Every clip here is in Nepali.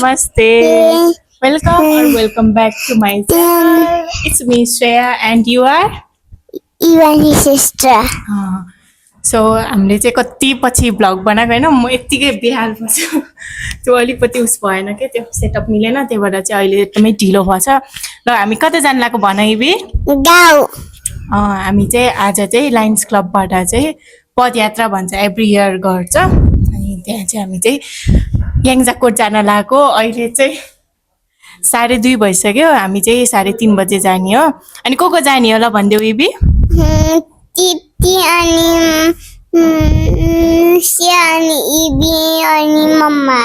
Namaste. Welcome or welcome back to my channel. It's me Shreya and you are? Even his sister. So हामीले चाहिँ कति पछि भ्लग बनाएको होइन म यत्तिकै बिहाल पर्छु त्यो अलिकति उस भएन क्या त्यो सेटअप मिलेन त्यही भएर चाहिँ अहिले एकदमै ढिलो भएछ ल हामी कता जानु लाग्यो भन इबी गाउँ हामी चाहिँ आज चाहिँ लायन्स क्लबबाट चाहिँ पदयात्रा भन्छ एभ्री इयर गर्छ अनि त्यहाँ चाहिँ हामी चाहिँ याङजाकोट जान लागेको अहिले चाहिँ 2:30 भइसक्यो हामी चाहिँ 3:30 बजे जाने हो अनि को जाने हो ल भनिदेऊ इबी तिती अनि सिया अनि इबी अनि मम्मा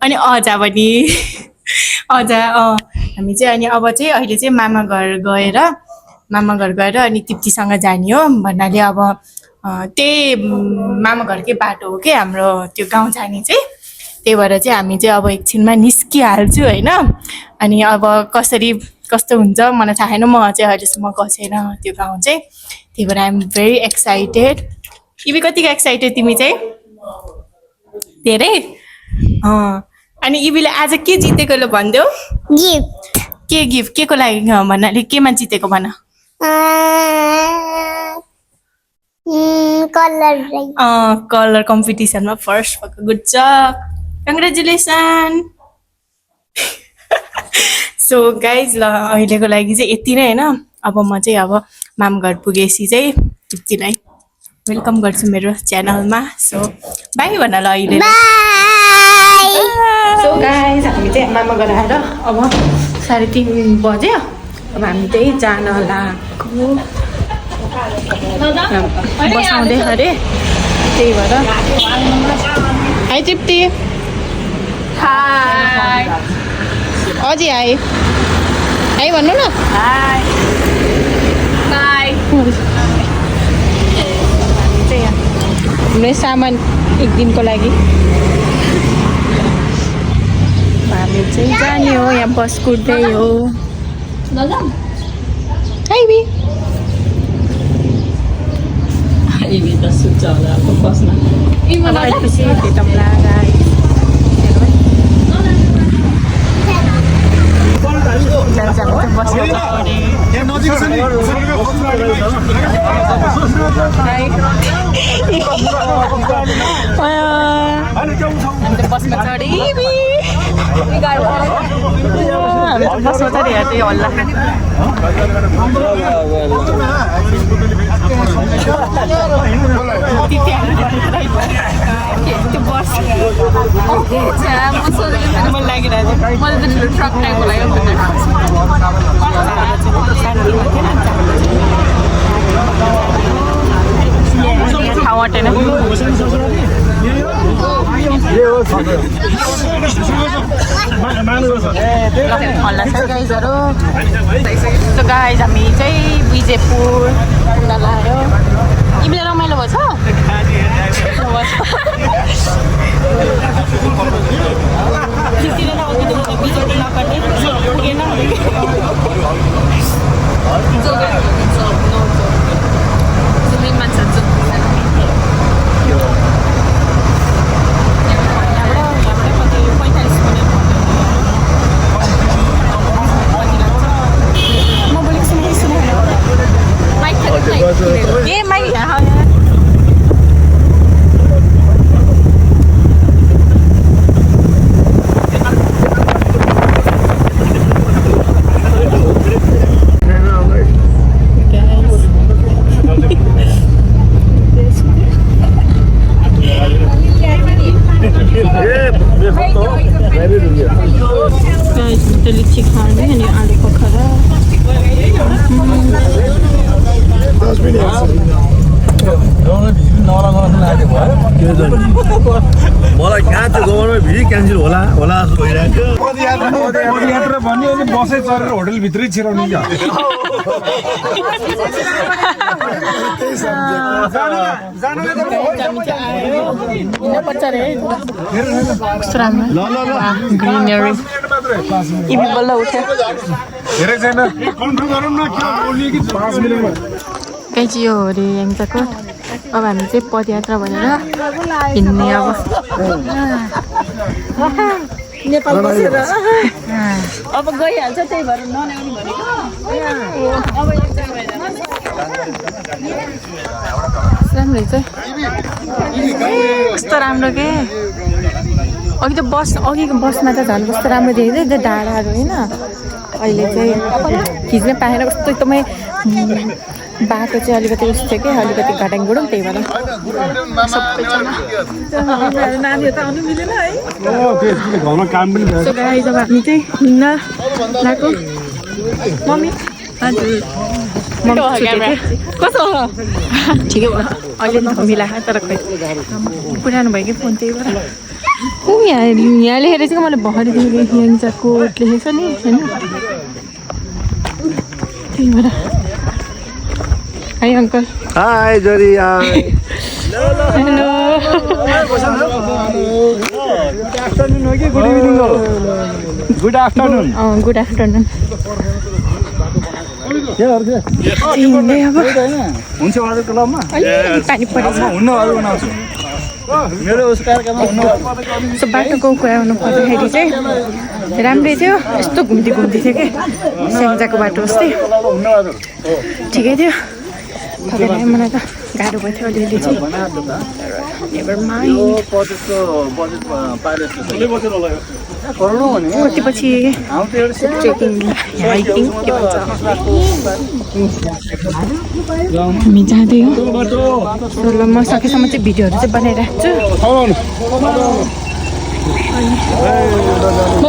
अनि अजा पनि अजा हामी चाहिँ अनि अब चाहिँ अहिले चाहिँ मामा घर गएर अनि तिप्तीसँग जाने हो भन्नाले अब त्यही मामा घरकै बाटो हो कि हाम्रो त्यो गाउँ जाने चाहिँ त्यही भएर चाहिँ हामी चाहिँ अब एकछिनमा निस्किहाल्छु होइन अनि अब कस्तो हुन्छ मलाई थाहा छैन म चाहिँ अहिलेसम्म गएको छैन त्यो गाउँ चाहिँ त्यही भएर आइएम भेरी एक्साइटेड इबी कतिको एक्साइटेड तिमी चाहिँ धेरै अनि इबीले आज के जितेको ल भनिदेऊ गिफ्ट के को लागि भन्नाले केमा जितेको भन कलर कम्पिटिसनमा फर्स्ट भएको गुड जब कङ्ग्रेचुलेसन सो गाइज ल अहिलेको लागि चाहिँ यति नै होइन अब म चाहिँ अब माम घर पुगेपछि चाहिँ तिप्तीलाई वेलकम गर्छु मेरो च्यानलमा सो बाई भन ल अहिले सो गाइज हामी चाहिँ मामा घर आएर अब 3:30 बज्यो अब हामी चाहिँ जान लागेको बसाउँदै अरे त्यही भएर हाई तिप्ती हाई अझै हाई हाई भन्नु न हाई बाई हामी चाहिँ यहाँ हाम्रो सामान एक दिनको लागि हामी चाहिँ जाने हो यहाँ बस कुद्दै हो हाई Ibi त सुत्छ होला अब बस्न पछि भेटौँ गाइस बसमा चढी बसमा चढी हेर्दै होला त्यो बस मन लागिरहेको मैले त ट्रक टाइपको लाग्यो ठाउँ अटेन हल्ला छ गाइजहरू सो गाइज हामी चाहिँ विजयपुर घुम्न लाग्यो इबीलाई रमाइलो भएछ ये मैं लिची खाने अनि आलु पखाला मलाई कहाँ त्यो गभर्नमेन्ट भिडी क्यान्सल होला जस्तो भइरहेको पदयात्रा भन्यो अनि बसै चढेर होटलभित्रै छिराउने क्या ग्रिनरी इबी बल्ल उठ्यो धेरै छैन कन्ट्रोल गरौँ न के बोलियो कि 5 मिनेटमा कहीँ चाहिँ यो हो अरे याङजाकोट अब हामी चाहिँ पदयात्रा भनेर हिँड्ने अब नेपाल बसेर अब गइहाल्छ त्यही भएर नल्याउनु भनेको अब राम्रो छ कस्तो राम्रो के अघिको बसमा त झन् कस्तो राम्रो देख्दै त्यो डाँडाहरू होइन अहिले चाहिँ खिच्न पाएन कस्तो एकदमै बाटो चाहिँ अलिकति उस थियो कि अलिकति घटाङ गुडौँ त्यही भएर सबैजना नानीहरू त आउनु मिलेन है घरमा काम पनि भयो जब हामी चाहिँ हिँड्न लगाएको मम्मी हजुर कस्तो ठिकै भयो अहिले पनि मिलाएको तर खै पुरानो भयो कि फोन त्यही भएर यहाँ लेखेर चाहिँ मैले भरि देखेको कोट लेखेको छ नि होइन त्यही भएर हाई अङ्कल हाई जोरी हेलो आफ्टरनुन हो कि गुड इभिनिङ हो गुड आफ्टरनुन गुड आफ्टरनुन अब हुन्छ उहाँको क्लबमा पानी परेछ हुन्न अरू बनाउँछु मेरो उस कार्यक्रममा हुन्न सो बाटोको कुरा आउनु पर्दाखेरि चाहिँ राम्रै थियो यस्तो घुम्ती थियो कि स्याङ्जाको बाटो जस्तै ठिकै थियो तपाईँलाई मलाई त गाह्रो भयो थियो अलिअलि चाहिँ कति पछि ट्रेकिङ हाइकिङ के भन्छ हामी जाँदै हो ल म सकेसम्म चाहिँ भिडियोहरू चाहिँ बनाइरहेको छु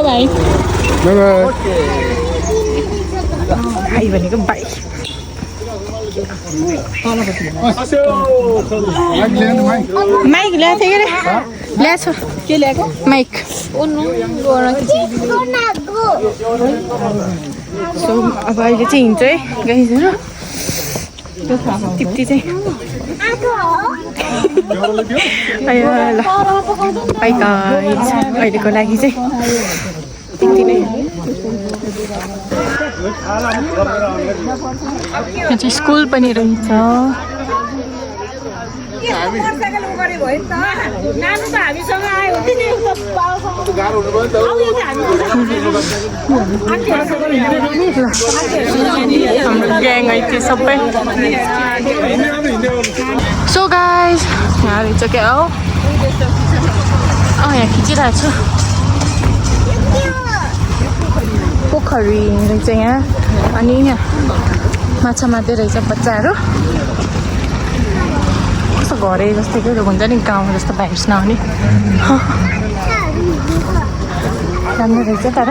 बाई भाइ भनेको बाई माइक ल्याएको थियो के अरे ल्याएको के ल्याएको माइक सो अब अहिले चाहिँ हिँड्छ है गाइजहरू तिप्ती चाहिँ ल बाई गाइज अहिलेको लागि चाहिँ त्यति नै यहाँ चाहिँ स्कुल पनि रहेछ हाम्रो ग्याङ है त्यो सबै सो गाइज यहाँ रहेछ क्या हो यहाँ खिचिरहेको छु पोखरी रहेछ यहाँ अनि यहाँ माछा मार्दै रहेछ बच्चाहरू कस्तो घरै जस्तै के हुन्छ नि गाउँ जस्तो भाइब्स नआउने राम्रो रहेछ तर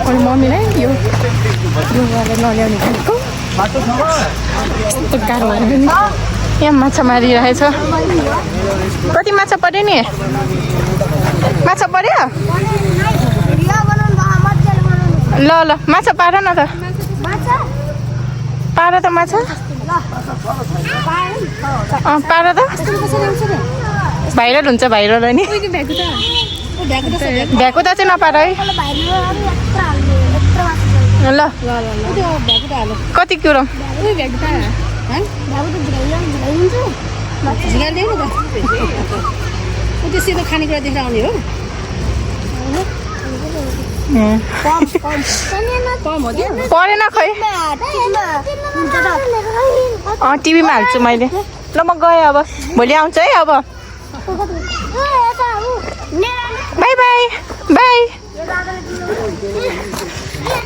अनि मम्मीलाई यो गरेर नल्याउने भनेको यस्तो गाह्रो भयो नि यहाँ माछा मारिरहेछ कति माछा पर्यो नि माछा पर्यो ल ल माछा पार न त पार त माछा पार त भाइरल हुन्छ भाइरल नि भ्याकुता चाहिँ नपार है ल कति किलो सिधो खानेकुरा देखेर आउने हो परेन खै टिभीमा हाल्छु मैले ल म गएँ अब भोलि आउँछु है अब बाई बाई बाई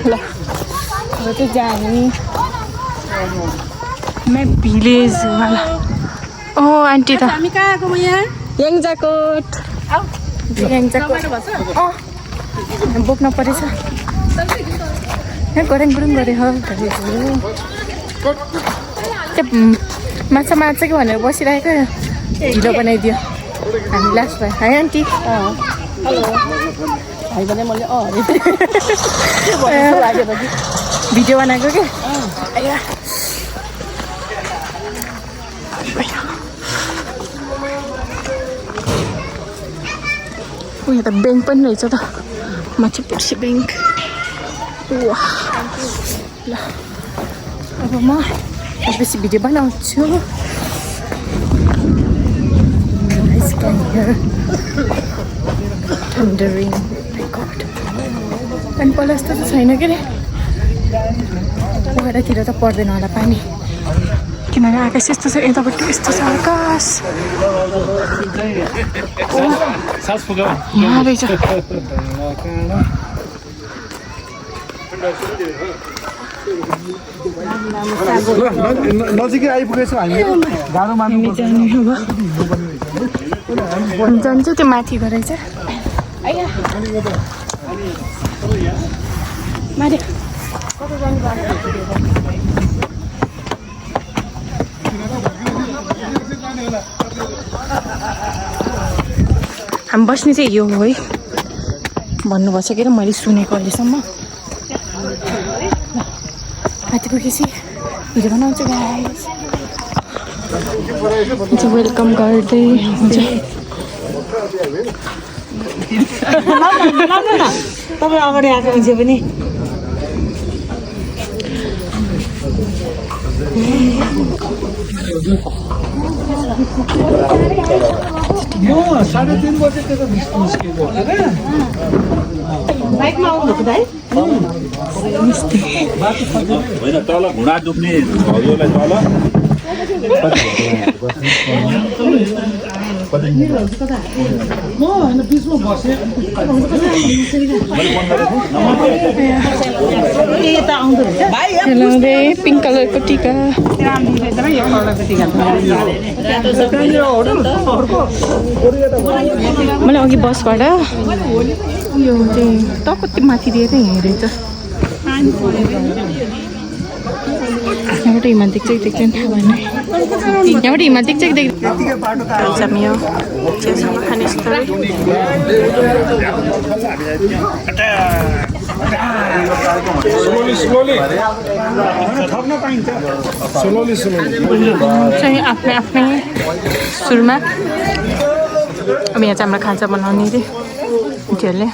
ल अब चाहिँ जाने मैं भिलेज वाला ओ आन्टी त हामी कहाँ आएको म यहाँ याङजाकोट बोक्न परेछ गरङ गुरुङ गरे हो त्यो माछा मार्छ कि भनेर बसिरहेको ढिलो बनाइदियो हामी लास्ट भयो है आन्टी भाइ भने मैले भिडियो बनाएको क्या यहाँ त ब्याङ्क पनि रहेछ त माथि पर्सि ब्याङ्क ल अब म बेसी भिडियो बनाउँछु थन्डरिङ अनि पहिला जस्तो त छैन के अरे पोखरातिर त पर्दैन होला पानी किनभने आकाश यस्तो छ यतापट्टि यस्तो छ आकाश यहाँ रहेछ नजिकै आइपुगेछौँ हामी गाह्रो मान्नु जान्छ त्यो माथि गराइछ माथि हामी बस्ने चाहिँ यो हो है भन्नुभएको छ के अरे मैले सुनेको अहिलेसम्म माथि पुगेपछि भिडियो बनाउँछु गाइस वेलकम गर्दै हुन्छ तपाईँ अगाडि आएको मान्छे पनि बाइकमा आउनुभएको दाइ होइन तल घुँडा दुख्ने हजुरलाई तल लाउँदै पिङ्क कलरको टिका मैले अघि बसबाट यो चाहिँ टक्क माथि दिएर हिँडेछ यहाँबाट हिमाल देख्छ कि देख्दैन थाहा भएन यहाँबाट हिमाल देख्छ कि देख्दैन हामी यो चियासँग खाने स्थल चाहिँ आफ्नै आफ्नै सुरुमा अब यहाँ चाहिँ हाम्रो खाजा बनाउने अरे जेलले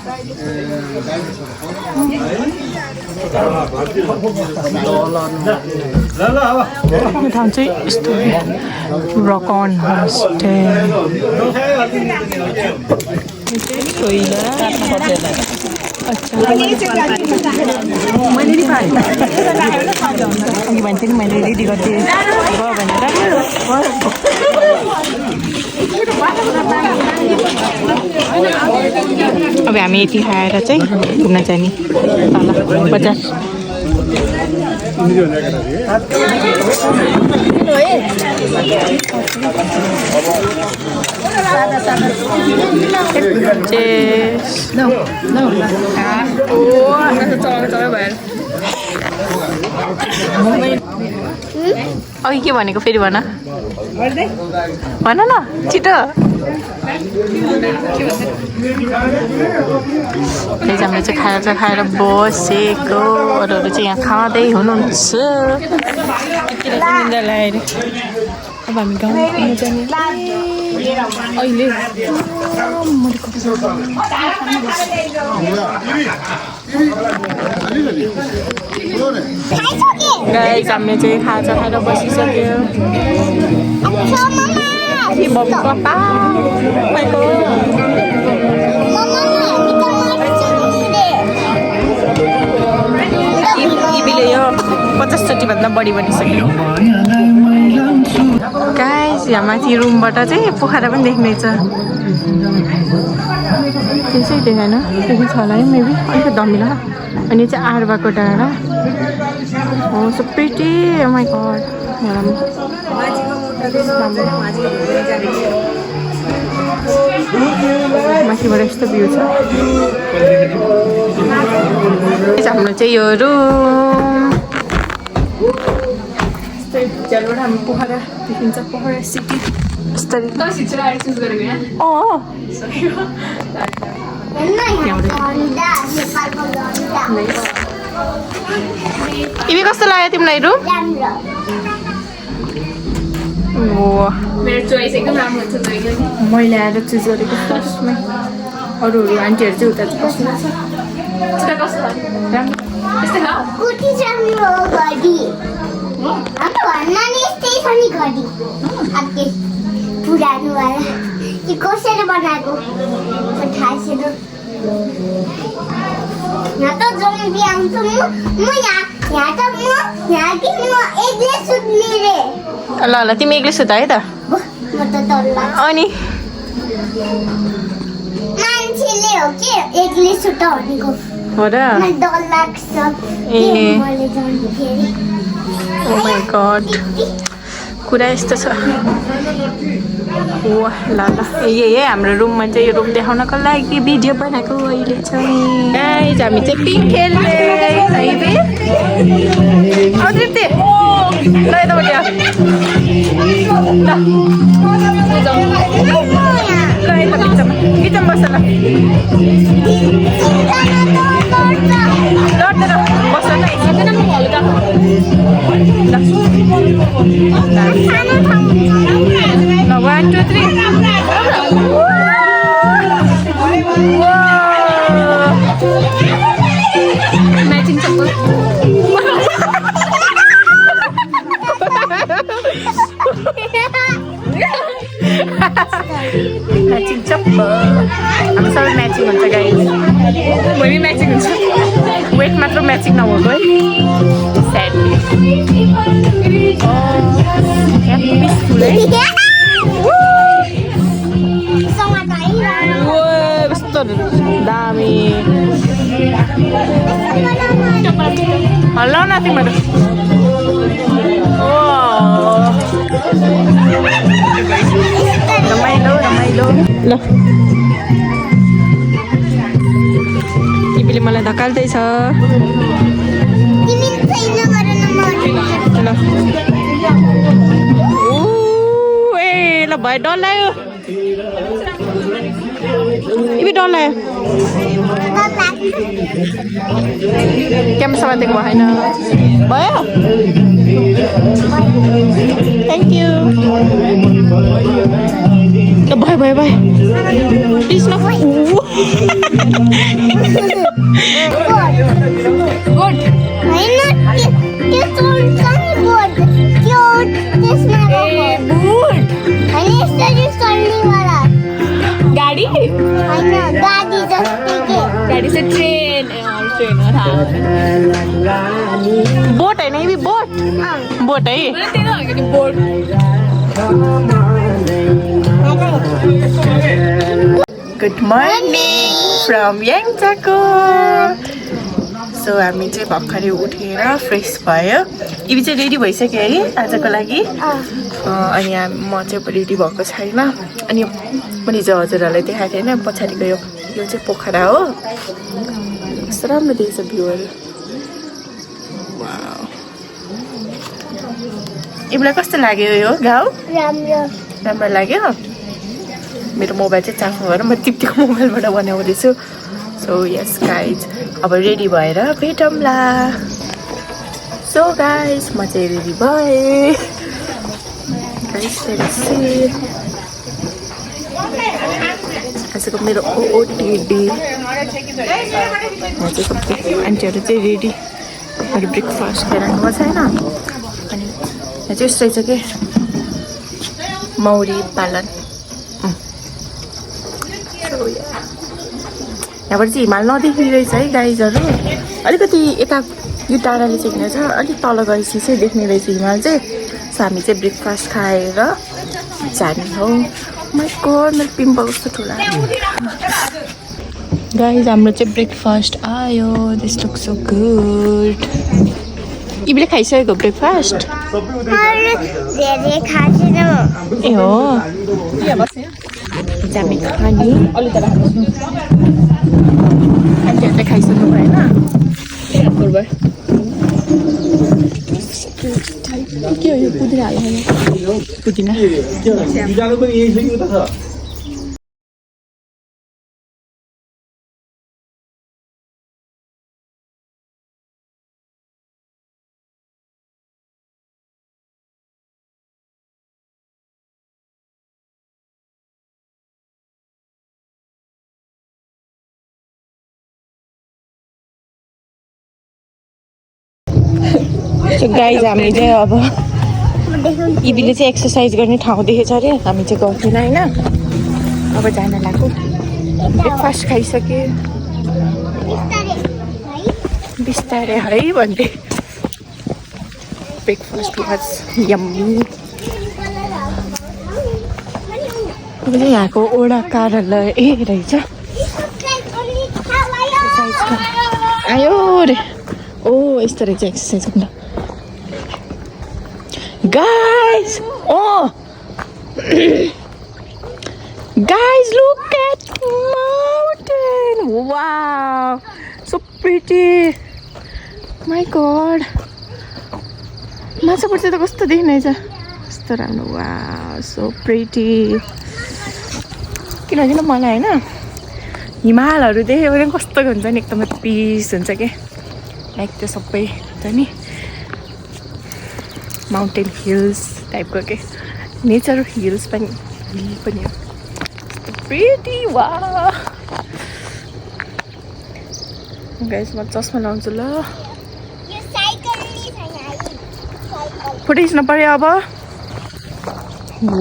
ठाउँ चाहिँ यस्तो रकन होमस्टे अघि भन्थेँ नि मैले रेडी गरिदिएँ भनेर अब हामी यति खाएर चाहिँ घुम्न जाने तल बजार अघि के भनेको फेरि भन भन न छिटो हामीले चाहिँ खाएर बसेको अरूहरू चाहिँ यहाँ खाँदै हुनुहुन्छ निन्द्रा लगाएर अब हामी गाउँ जाने अहिले गाइस हामीले चाहिँ खाजा खाएर बसिसक्यो इबीले यो 50 चोटि भन्दा बढी बनिसक्यो गाइस यहाँ माथि रुमबाट चाहिँ पोखरा पनि देख्नेछ त्यसै देखेन देखेको छ होला है मेबी अलिकति धमिलो अनि चाहिँ आर्बाको डाँडा हो सो प्रिटी माई गड माथिबाट यस्तो भ्यू छ हाम्रो चाहिँ यो रुम जलबाट हाम्रो पोखरा देखिन्छ पोखरा सिटी यस्तरी इबी कस्तो लाग्यो तिमीलाई रुम मेरो चोइस एकदम राम्रो हुन्छ तपाईँको मैले आएर चुज गरेको फर्स्टमै अरूहरू आन्टीहरू चाहिँ उता चाहिँ बस्नु कस्तो राम्रो यस्तो हाम्रो घरमा नि यस्तै छ नि घडी आके पुरानो वाला कि कसरी बनाएको थाहा छैन यहाँ त जम्बी आउँछ म यहाँ त यहाँ कि म एक्लै सुत्ने रे ल ल तिमी एक्लै सुत है त म त डर लाग्छ अनि मान्छेले हो कि एक्लै सुत भनेको हो र मलाई डर लाग्छ ए मैले जान्छु फेरि ओ माई गॉड कुरा यस्तो छ ओ ल ल यही हाम्रो रुममा चाहिँ यो रुम देखाउनको लागि भिडियो बनाएको अहिले चाहिँ गाइस हामी चाहिँ पिङ खेल्ने है बे अदृप्ति ल यतापट्टि आ ल यता बिचमा बस्छ ल लड्दैन बस्छ ल एकछिन हल्का ल 1 2 3 Matching चप्पल म्याचिङ चप्पल हामी सबै म्याचिङ हुन्छ गाइस भोलि म्याचिङ हुन्छ वेट मात्र म्याचिङ नभएको है स्याडली पिसफुल है कस्तो दामी हल्लाउ न तिमीहरू रमाइलो रमाइलो ल तिमीले मलाई धकाल्दैछ ल ओ ए ल भयो डर लाग्यो तिमी डर लाग्यो क्यामेरा समातेको भएन भयो थ्याङ्क यू ल भयो भयो भयो प्लिज न गुड होइन त्यो बोर्ड त्यो त्यसमा बुट होइन यसरी चल्नेवाला गाडी होइन गाडी जस्तै के गाडी चाहिँ ट्रेन ट्रेन हो थाहा बोट होइन यी बोट बोट है मलाई त्यही त भनेको नि बोट गुड मर्निङ फ्रम याङचाको सो हामी चाहिँ भर्खरै उठेर फ्रेस भयो इभी चाहिँ रेडी भइसक्यो है आजको लागि अनि म चाहिँ रेडी भएको छैन अनि मैले हिजो हजुरहरूलाई देखाएको थिएँ होइन पछाडिको यो चाहिँ पोखरा हो कस्तो राम्रो देख्छ भ्यूहरू इबीलाई कस्तो लाग्यो यो गाउँ राम्रो राम्रो लाग्यो मेरो मोबाइल चाहिँ चाफो भएर म टिप्टीको मोबाइलबाट बनाउँदैछु सो यस गाइज अब रेडी भएर भेटौँला सो गाइज म चाहिँ रेडी भएँ आजको मेरो ओटिडी म चाहिँ सबै आन्टीहरू चाहिँ रेडी अरू ब्रेकफास्ट खाइरहनु भएको छैन अनि यहाँ चाहिँ यस्तो रहेछ कि मौरी पालन यहाँबाट चाहिँ हिमाल नदेखिने रहेछ है गाइजहरू अलिकति यता यो डाँडाले चाहिँ हिँडेर छ अलिक तल गएपछि चाहिँ देख्ने रहेछ हिमाल चाहिँ सो हामी चाहिँ ब्रेकफास्ट खाएर जाने हौ माइ गॉड मेरो पिम्पल कस्तो ठुला गाइज हाम्रो चाहिँ ब्रेकफास्ट आयो दिस लुक्स सो गुड इबीले खाइसकेको ब्रेकफास्ट धेरै खाँदैन ए हो जामे खाने आन्टीहरूले खाइसक्नु भएन के हो यो पुदिना हाल्नु पुदिना बिरालो पनि यही छ कि उता छ गाइज हामी चाहिँ अब इबीले चाहिँ एक्सर्साइज गर्ने ठाउँ देखेछ अरे हामी चाहिँ गर्थेन होइन अब जान लाग्यो ब्रेकफास्ट खाइसके बिस्तारै है भन्दै ब्रेकफास्ट वाज यम्मी यहाँको ओडा कार्यालय रहेछ आयो रे ओ यस्तो रहेछ एक्सर्साइज गर्दा Guys! Oh! Guys, look at mountain! Wow! So pretty! My God! माछापट्टि त कस्तो देखिरहेछ कस्तो राम्रो wow! So pretty! किनकि मलाई होइन हिमालहरू देख्यो भने कस्तो हुन्छ नि एकदमै पिस हुन्छ कि लाइक त्यो सबै हुन्छ नि माउन्टेन हिल्स टाइपको के नेचर हिल्स पनि हिल पनि हो प्रिटी वा गाइस म चस्मा लाउँछु ल फोटो खिच्न पर्यो अब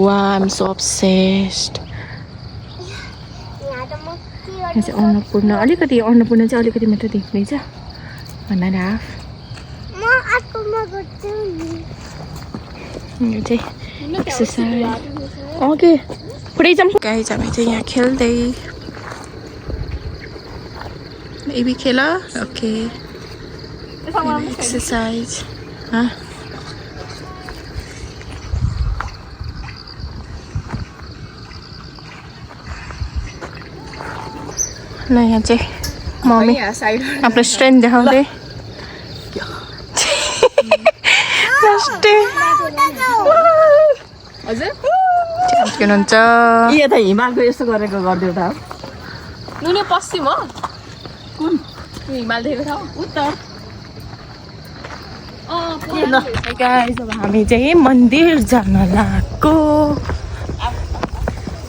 वा I am so obsessed Annapurna अलिकति अन्नपूर्ण चाहिँ अलिकति मात्रै देख्दैछ भन्दा हाफ यो चाहिँ एक्सर्साइज ओके पुरै जाउँ गाइज हामी चाहिँ यहाँ खेल्दै बेबी खेल ओके एक्सर्साइज ल यहाँ चाहिँ मम्मी आफ्नो स्ट्रेन्थ देखाउँदै च्याम्पियन हुन्छ यो त हिमालको यस्तो गरेको गरिदियो त नुने पश्चिम हो कुन हिमाल देखेको ठाउँ उत्तर गाइस अब हामी चाहिँ मन्दिर जान लागेको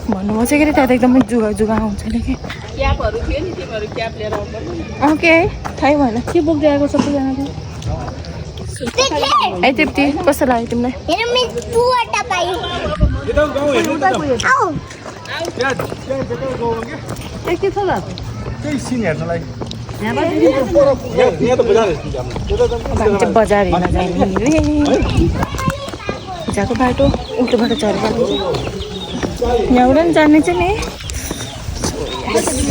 भन्नु म चाहिँ के त्यहाँ त एकदमै जुगा जुगा आउँछ कि क्यापहरू थियो नि तिमीहरू क्याप लिएर आउँदा ओके थाहै भएन के बोक्दै आएको सबैजनाले है तृप्ति कस्तो लाग्यो तिमीलाई के छ ल त्यही सिन हेर्नलाई हामी चाहिँ बजार हेर्न जाने रे हिजोको बाटो उल्टो बाटो झरेर यहाँबाट पनि जाने चाहिँ नि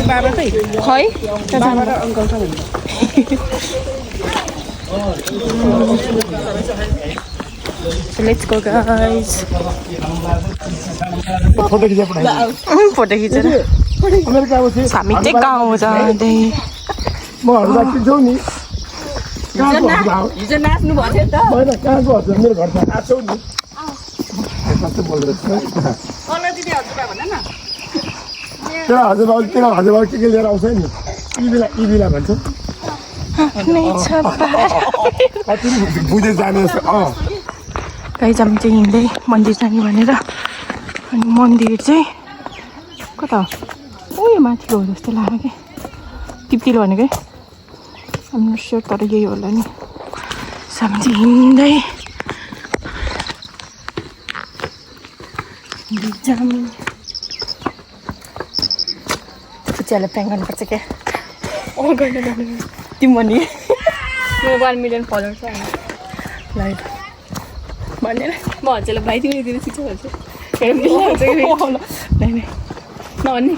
बाबा चाहिँ खै अङ्कल छ लेट्स गो गाइस फोटो खिचा पठाइ फोटो खिचेर अमेरिका आउँछ हामी चाहिँ गाउँ जाँदै म हरुलाई किन्छौ नि हिजो नाच्नु भयो त होइन कहाँको हजुर मेरो घर छ आछौ नि कस्तो बोल्दैछ तेरा हजुरबाउ के लिएर आउँछ नि इबिला भन्छ तिमी बुझेर जाने गाइस हामी चाहिँ हिँड्दै मन्दिर जाने भनेर अनि मन्दिर चाहिँ कता हो ओ यो माथिको हो जस्तो लाग्यो कि टिप्तिर भनेकै हामी स्योर तर यही होला नि हामी चाहिँ हिँड्दै जाम फुच्चाले प्याङ गर्नुपर्छ क्या गर्नु तिमी भने मेरो 1 मिलियन फलोवर छ लाइक भनेर म हजुरलाई भाइ तिमीले दिनु सिक्छु भन्छु नभन्ने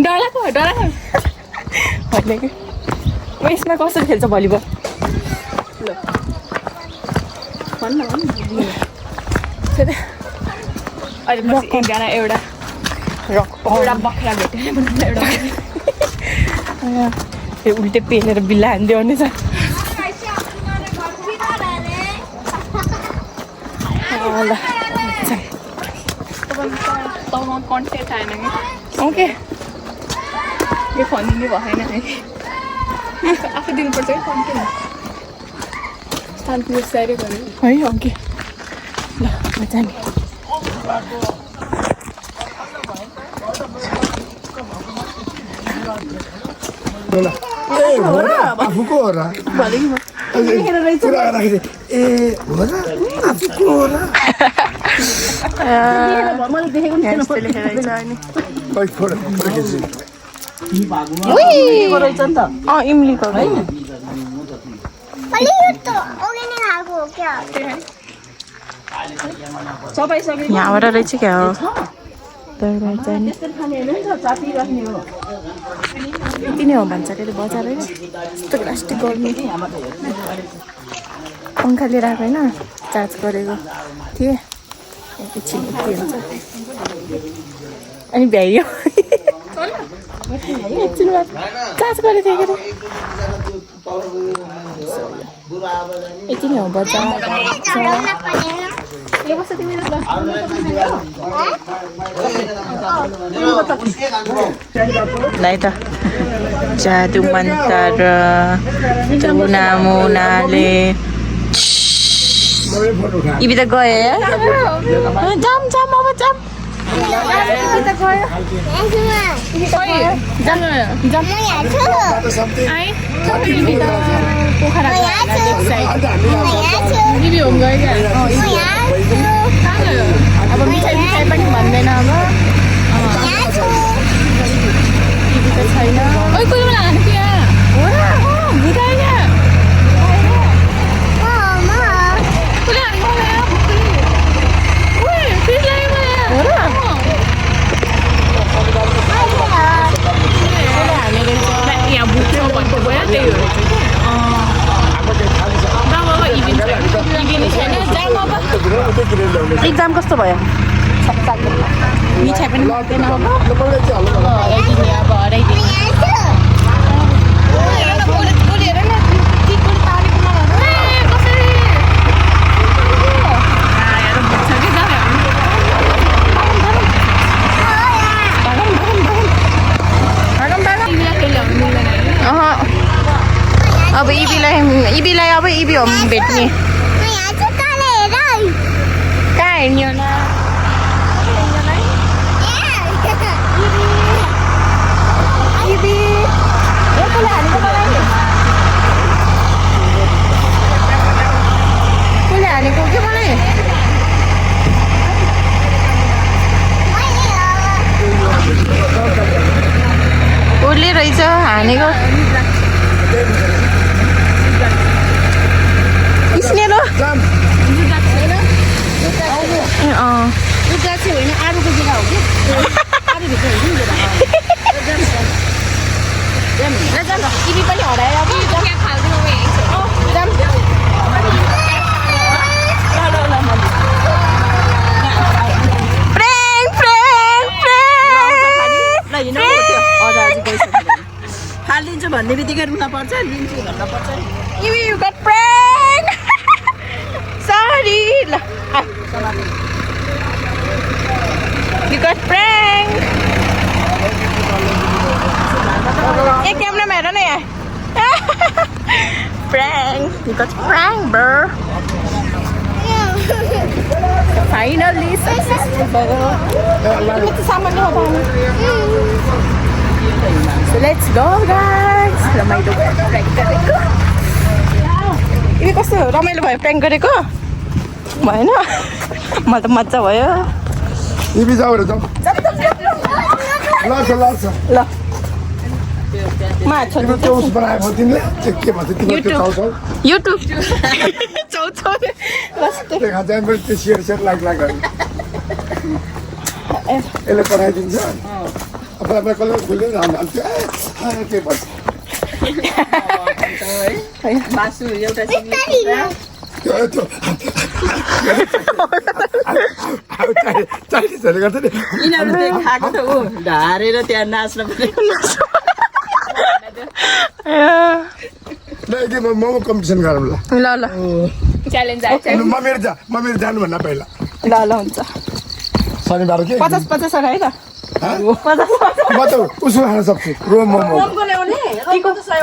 डराएको होइन कि म यसमा कसरी खेल्छ भलिबल ल भन्न अहिले म एकजना एउटा बख्रा भेटेर एउटा उल्टे पेलेर बिल्ला हान्दियो भने छ ल तपाईँमा कन्टेन्ट आएन कि ओके यो फन्दिने भएन है आफू दिनुपर्छ कि कन्टेन्ट शान्ति साह्रै गऱ्यो है ओके ल मजा नि आफूको हो र पुरा राखेको ए हो र आफू को हो र मैले देखेको नि यस्तो लेखेर रहेछ अनि खै फोटो खिच्छु को रहेछ नि त इम्लीको है अलि यो त अघि नै आएको हो क्या सबै सबै यहाँबाट रहेछ क्या हो त्यसरी खाने होइन नि त चापी राख्ने हो यति नै हो भन्छ अरे बजार होइन यस्तो प्लास्टिक गर्नु पङ्खा लिएर आएको होइन चार्ज गरेको थिएँ एकछिन के हुन्छ अनि भ्याइयो एकछिन चार्ज गरेको थिएँ के यति नै हो बजार चढाउन पर्दैन Lai ta jadu mantara tuna munale ibi ta gaya ya jam apa jam ibi ta gaya jam म यहाँ छु ai ibi ta pokhara म यहाँ छु left side म यहाँ छु ibi home gaya kya म यहाँ छु अब मिठाई पनि भन्दैन अब यहाँ छु इबी त छैन ओइ कुन बेला हान्थ्यो यहाँ हो र भुटाइ क्या म कुन हानेको होला ओइ फिस लाग्यो मलाई हो र यहाँ भुट्छ भन्नु भयो त्यही हो बाबाको इभिन छैन जाम अब एक्जाम कस्तो भयो मिठाई पनि माग्दैन अब हराइदिने अब हराइदिने हेर न टिकट तारेको नभएर कसरी यहाँ भुट्छ कि जाने अब इबीलाई अब इबी हो भेट्ने म यहाँ छु काले हेर कहाँ हेर्ने होला इबी कसले हानेको मलाई कसले हानेको के मलाई उसले रहेछ हानेको स्नेलो इबी पनि हरायो अब हालिदिन्छु भन्ने बित्तिकै रुन पर्छ लिन्छु भन्न पर्छ Ibi, you got prank! Sorry! You got prank! एक कैमरा में हेर न यहाँ Prank! You got prank, bro! Finally successful भयो तिमी त सामान्य हो So let's go guys रमाइलो prank गरेको इबी कस्तो रमाइलो भयो prank गरेको भएन मलाई त मजा भयो इबी जाऊ र जाऊ लाछ ल मा छोड्नु त्यो उस बनाएको तिमीले के भन्छ तिम्रो त्यो चाउचाउ युट्युब चाउचाउ कस्तो देखा चाहिँ मैले त्यो सेयर लाग यसले पठाइदिन्छ अब कसले खुल्यो हाल्थ्यो के भन्छ मासु एउटा त्यो चाइनिजहरूले गर्छ नि यिनीहरूले खाएको त ऊ ढारेर त्यहाँ नाच्न पऱ्यो ल के मोमो कम्पिटिसन गरौँ ल ल ल च्यालेन्ज म मेरो जानु भन्दा पहिला ल ल हुन्छ शनिबार के 50 है त म त उसो खान सक्छु रोम मोमो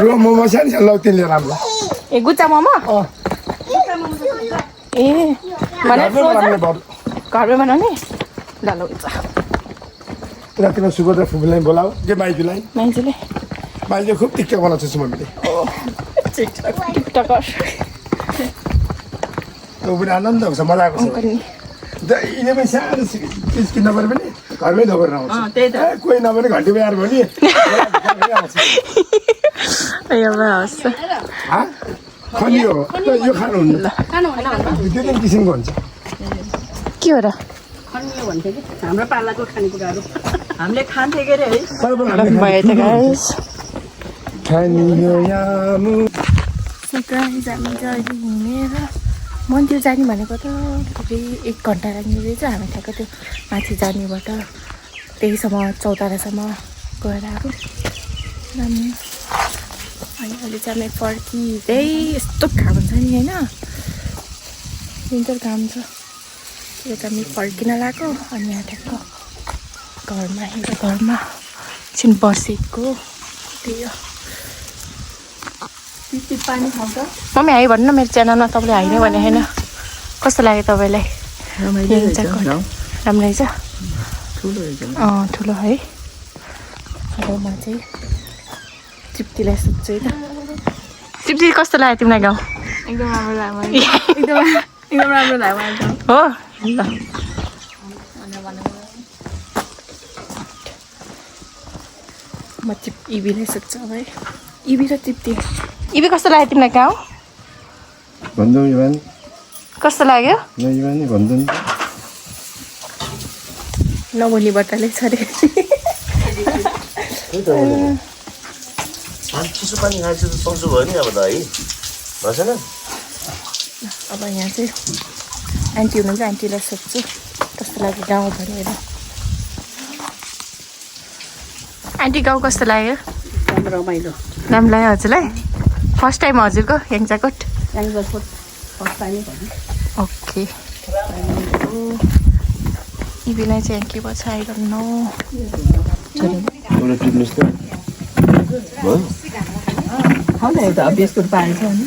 रोम मोमो सानो सानो लौ तिनले राम्रो ए गुच्चा मोमो ए भने घरमै बनाउने ल ल हुन्छ रातिमा सुगोद्रा फुपूलाई बोलाऊ के माइजूलाई मान्छेले माइजू खुब टिक्का बनाउँछ मम्मीले टिकटकर त्यो पनि आनन्द हुन्छ मजा आएको छ यिनी पनि सानो चिज किन्न पऱ्यो भने घरमै धोकेर आउँछ त्यही त कोही नभने घन्टी आएर भने खनियो यो खानुहुन्न त्यो पनि किसिमको हुन्छ के हो र खनियो भन्थ्यो कि हाम्रो पालाको खानेकुराहरू हामीले खान्थ्यो के अरे है भयो त गाइस खानियो यामु गाइस हामी चाहिँ अहिले हिँडेर मन्दिर जाने भनेको त पुरै 1 घन्टा लाग्ने रहेछ हामी ठ्याक्क त्यो माथि जानेबाट त्यहीसम्म चौतारासम्म गएर आएको अनि अहिले चाहिँ हामी फर्किँदै यस्तो घाम हुन्छ नि होइन विन्टर घाम छ त्यो त हामी फर्किन लाग्यो अनि यहाँ ठ्याक्क घरमा आएर घरमा एकछिन बसेको त्यही हो पानी खाउँछ मम्मी हाई भन्नु न मेरो च्यानलमा तपाईँले हाई नै भने होइन कस्तो लाग्यो तपाईँलाई राम्रो रहेछ ठुलो है अब म चाहिँ तृप्तिलाई सोध्छु है त तृप्ति कस्तो लाग्यो तिमीलाई गाउँ एकदम राम्रो लाग्यो एकदम राम्रो लाग्यो हो ल म इबीलाई सोध्छु अब है इबी र तृप्ति इबी कस्तो लाग्यो तिमीलाई गाउँ भन्दौ इvan कस्तो लाग्यो इvan नि भन्दै नबोली बट्टाले छ अरे चिसो पानी खाएपछि त सन्चो भयो नि अब त है भएन अब यहाँ चाहिँ आन्टी हुनुहुन्छ आन्टीलाई सोध्छु कस्तो लाग्यो गाउँ भनेर आन्टी गाउँ कस्तो लाग्यो रमाइलो राम्रो लाग्यो हजुरलाई फर्स्ट टाइम हजुरको याङजाकोट ओके इबीलाई चाहिँ के भन्छ आइरहनु बिस्कुट पाएछ नि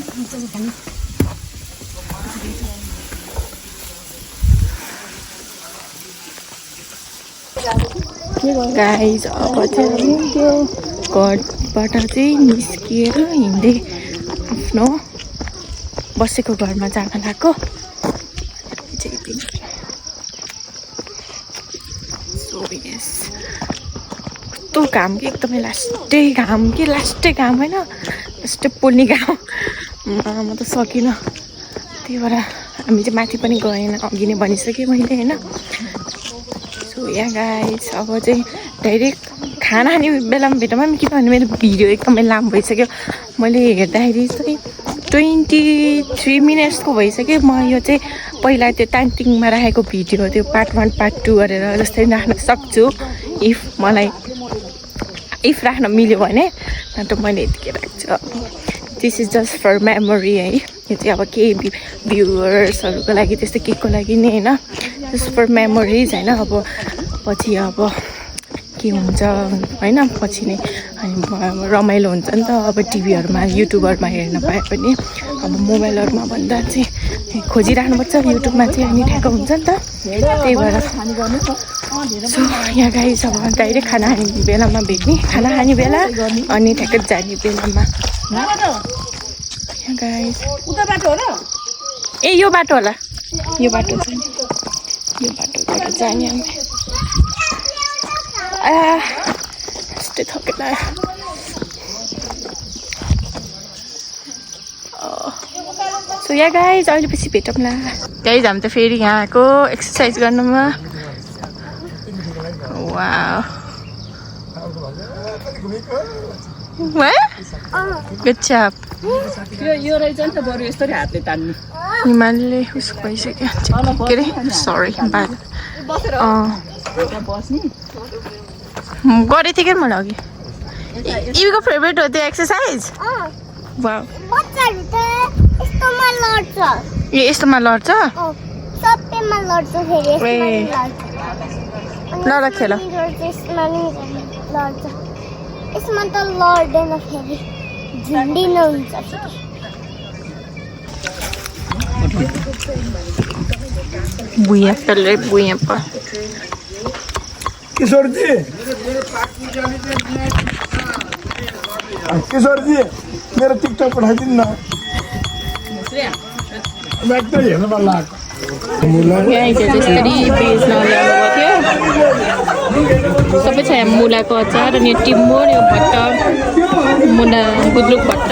गाइज अब चाहिँ त्यो घरबाट चाहिँ निस्किएर हिँड्दै आफ्नो बसेको घरमा जान लाग्यो कस्तो घाम कि एकदमै लास्टै घाम होइन लास्टै पोल्ने घाम म त सकिनँ त्यही भएर हामी चाहिँ माथि पनि गएन अघि नै भनिसकेँ मैले होइन सो यहाँ गाइस अब चाहिँ डाइरेक्ट खाना खाने बेलामा भेटौँ किनभने मेरो भिडियो एकदमै लामो भइसक्यो मैले हेर्दाखेरि चाहिँ 23 मिनट्सको भइसक्यो म यो चाहिँ पहिला त्यो टाइमिङमा राखेको भिडियो त्यो पार्ट 1 पार्ट 2 गरेर जस्तै राख्न सक्छु इफ राख्न मिल्यो भने त मैले यतिकै राख्छु this is just for memory है यो चाहिँ अब केही भ्युवर्सहरूको लागि त्यस्तो केको लागि नै होइन जस्ट फर मेमोरिज होइन अब पछि अब के हुन्छ होइन पछि नै अनि रमाइलो हुन्छ नि त अब टिभीहरूमा युट्युबहरूमा हेर्न पाए पनि अब मोबाइलहरूमा भन्दा चाहिँ खोजिराख्नुपर्छ युट्युबमा चाहिँ अनि ठ्याक्क हुन्छ नि त त्यही भएर सो यहाँ गाइस अब डाइरेक्ट खाना खाने बेलामा भेट्ने खाना खाने बेला अनि ठ्याक्क जाने बेलामा यहाँ गाइस ए यो बाटो होला यो बाटो बाटोबाट जाने हामी यस्तै थकेर सो यहाँ गाइज अहिले पछि भेटौँला गाइज हामी त फेरि यहाँ आएको एक्सर्साइज गर्नुमा गुड जब यो रहेछ नि त बरु यस्तरी हातले तान्नु हिमालले उसको भइसक्यो के अरे सरी बस्ने गरेको थिएँ क्या मैले अघि इबीको फेभरेट हो त्यो एक्सर्साइज बच्चाहरू त यस्तोमा लड्छ ए यस्तोमा लड्छ सबैमा लड्छ फेरि ल खेल यसमा नि लड्छ यसमा त लड्दैन फेरि झुन्डिन हुन्छ भुइँ पेल्दै भुइँ पर किशोरजी मेरो टिकटक पठाइदिनु न एकदम हेर्नु मन लाग्यो यहाँ चाहिँ त्यसरी बेच्न ल्याउनुभएको थियो सबै छ यहाँ मुलाको अचार अनि टिम्बुर यो भट्ट मुला गुन्द्रुक भट्ट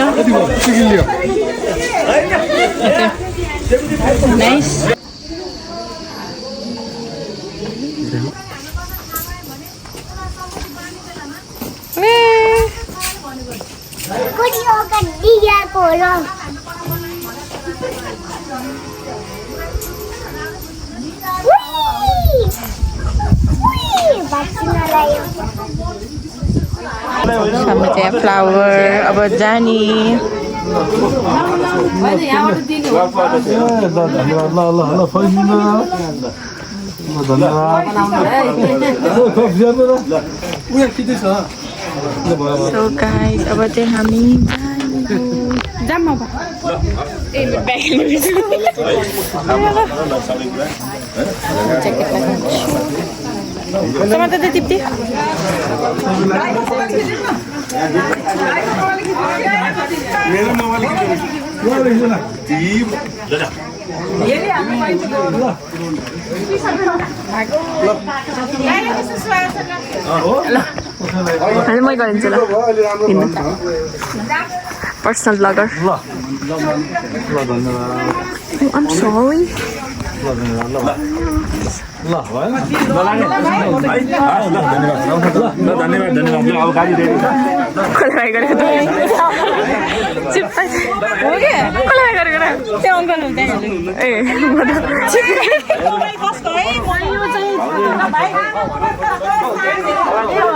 nice sama kayak flower apa jani so guys apa teh kami jam apa jaket lagi sama tadi tipti Ano mo ikaw sila? Personal vlogger. I'm sorry.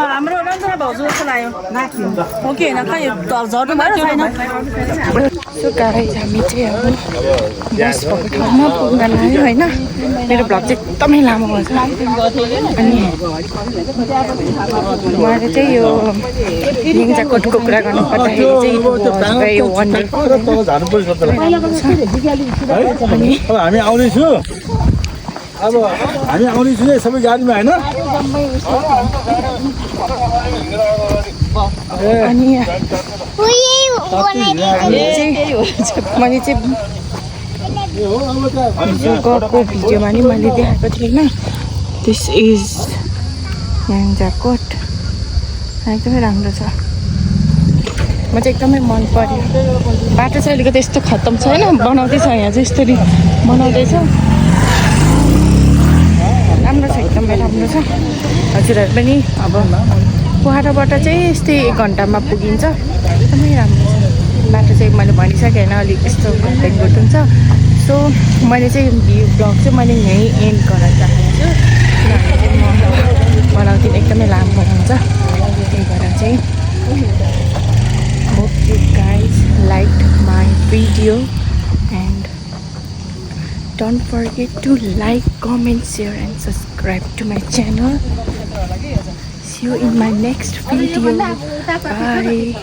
हाम्रो रञ्जना भाउजू जस्तो लाग्यो हो कि होइन खै झर्नु भयो छैन सो गाइस हामी चाहिँ अब बस भएको ठाउँमा पुग्न लाग्यो होइन मेरो भ्लग चाहिँ एकदमै लामो भएको छ अनि उहाँले चाहिँ यो निन्जा कोटको कुरा गर्नु पर्दाखेरि चाहिँ यो वान डे हामी आउँदैछु अब हामी आउँदैछु है सबै गाडीमा होइन अनि मैले चाहिँ गएको भिडियोमा नि मैले देखाएको थिएँ होइन दिस इज निन्जा कोट एकदमै राम्रो छ म चाहिँ एकदमै मन पर्यो बाटो चाहिँ अलिकति यस्तो खत्तम छैन बनाउँदैछ यहाँ चाहिँ यसरी बनाउँदैछ राम्रो छ एकदमै राम्रो छ हजुरहरू पनि अब पोखराबाट चाहिँ यस्तै 1 घन्टामा पुगिन्छ एकदमै राम्रो छ बाटो चाहिँ मैले भनिसकेँ होइन अलिक यस्तो घुट्टुङ छ सो मैले चाहिँ भ्लग चाहिँ मैले यहीँ एन्ड गर्न चाहन्छु किनभने चाहिँ म बनाउँदिनँ एकदमै लामो बनाउँछ त्यही भएर चाहिँ hope you guys liked my video and don't forget to like, comment, share and subscribe to my channel. See you in my next video. Bye.